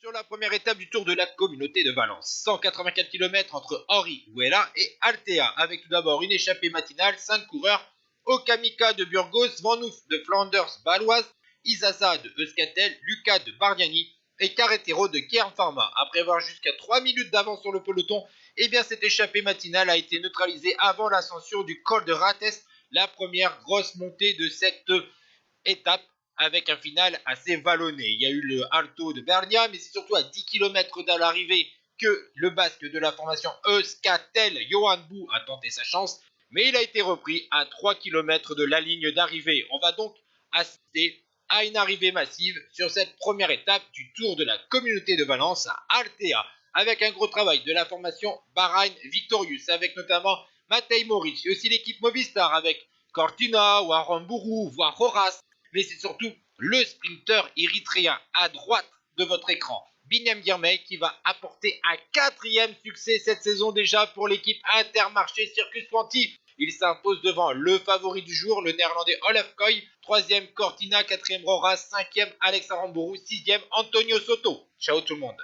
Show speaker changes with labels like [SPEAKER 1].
[SPEAKER 1] Sur la première étape du Tour de la Communauté de Valence, 184 km entre Orihuela et Altea, avec tout d'abord une échappée matinale, 5 coureurs, Okamika de Burgos, Van Hoof de Flanders Baloise, Isaza de Euskaltel, Lucas de Bardiani et Carretero de Kern Pharma. Après avoir jusqu'à 3 minutes d'avance sur le peloton, cette échappée matinale a été neutralisée avant l'ascension du col de Rates, la première grosse montée de cette étape, avec un final assez vallonné. Il y a eu le Alto de Bernia, mais c'est surtout à 10 km de l'arrivée que le basque de la formation Euskaltel, Johan Bou, a tenté sa chance, mais il a été repris à 3 km de la ligne d'arrivée. On va donc assister à une arrivée massive sur cette première étape du Tour de la Communauté de Valence à Altea, avec un gros travail de la formation Bahrain Victorious, avec notamment Matej Moric, et aussi l'équipe Movistar avec Cortina, ou Aramburu, voire Horace, mais c'est surtout le sprinter érythréen à droite de votre écran, Binyam Girmay, qui va apporter un 4e succès cette saison déjà pour l'équipe Intermarché Circus Franti. Il s'impose devant le favori du jour, le néerlandais Olaf Koy, 3e Cortina, 4e Roras, 5e Alex Aramburu, 6e Antonio Soto. Ciao tout le monde.